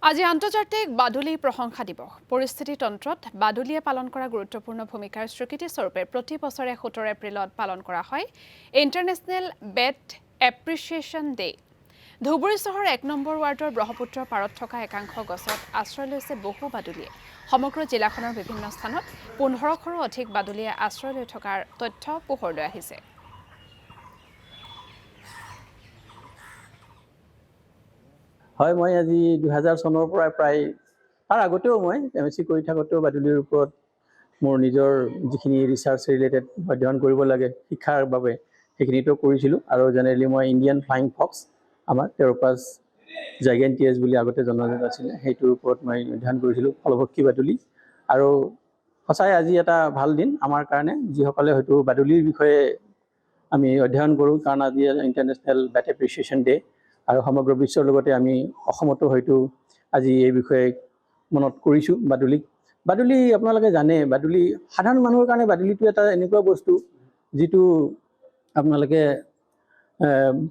আজি আন্তৰ্জাতিক বাদুলি প্ৰশংসা দিৱস। পৰিস্থিতি তন্ত্ৰত বাদুলিয়ে পালন কৰা গুৰুত্বপূৰ্ণ ভূমিকাৰ স্বীকৃতি স্বৰূপে প্ৰতি বছৰে 17 এপ্ৰিলত পালন কৰা হয় international bat appreciation day. Dhubri চহৰ 1 নম্বৰ ৱাৰ্ডৰ ব্ৰহ্মপুত্ৰ পাৰত থকা একাংশ গছত আশ্ৰয় লৈছে বহু বাদুলিয়ে। সমগ্ৰ জিলাখনৰ বিভিন্ন স্থানত 1500ৰো অধিক বাদুলিয়ে আশ্ৰয় লৈ থকাৰ তথ্য পোহৰলৈ আহিছে। হয়, মই আজি 2000 চনৰ পৰা প্ৰায় তাৰ আগতেও মই এমএসসি কৰি থাকোঁতেও বাদুলিৰ ওপৰত মোৰ নিজৰ যিখিনি ৰিচাৰ্চ ৰিলেটেড অধ্যয়ন কৰিব লাগে শিক্ষাৰ বাবে সেইখিনিতো কৰিছিলোঁ। আৰু জেনেৰেলি মই ইণ্ডিয়ান ফ্লাইং ফক্স আমাৰ টেৰপাছ জাইগেণ্টিয়াছ বুলি আগতে জনাজাত আছিলে, সেইটোৰ ওপৰত মই অধ্যয়ন কৰিছিলোঁ, ফলভক্ষী বাদুলি। আৰু সঁচাই আজি এটা ভাল দিন আমাৰ কাৰণে, যিসকলে হয়তো বাদুলিৰ বিষয়ে আমি অধ্যয়ন কৰোঁ, কাৰণ আজি ইণ্টাৰনেশ্যনেল বেট এপ্ৰিচিয়েশ্যন ডে। আৰু সমগ্ৰ বিশ্বৰ লগতে আমি অসমতো হয়তো আজি এই বিষয়ে মনত কৰিছোঁ বাদুলিক। বাদুলি আপোনালোকে জানে, বাদুলি সাধাৰণ মানুহৰ কাৰণে বাদুলিটো এটা এনেকুৱা বস্তু যিটো আপোনালোকে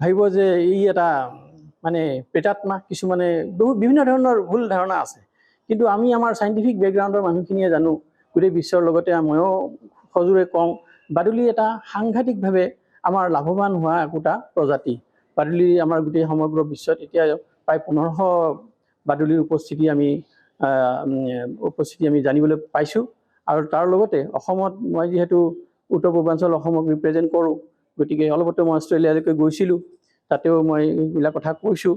ভাবিব যে ই এটা মানে প্ৰেতাত্মা, কিছুমানে বিভিন্ন ধৰণৰ ভুল ধাৰণা আছে। কিন্তু আমি আমাৰ চাইণ্টিফিক বেকগ্ৰাউণ্ডৰ মানুহখিনিয়ে জানো, গোটেই বিশ্বৰ লগতে ময়ো সজোৰে কওঁ, বাদুলি এটা সাংঘাতিকভাৱে আমাৰ লাভৱান হোৱা একোটা প্ৰজাতি। বাদুলি আমাৰ গোটেই সমগ্ৰ বিশ্বত এতিয়া প্ৰায় 1500 বাদুলিৰ উপস্থিতি আমি জানিবলৈ পাইছোঁ। আৰু তাৰ লগতে অসমত মই যিহেতু উত্তৰ পূৰ্বাঞ্চল অসমক ৰিপ্ৰেজেণ্ট কৰোঁ, গতিকে অলপতে মই অষ্ট্ৰেলিয়ালৈকে গৈছিলোঁ, তাতেও মই এইবিলাক কথা কৈছোঁ।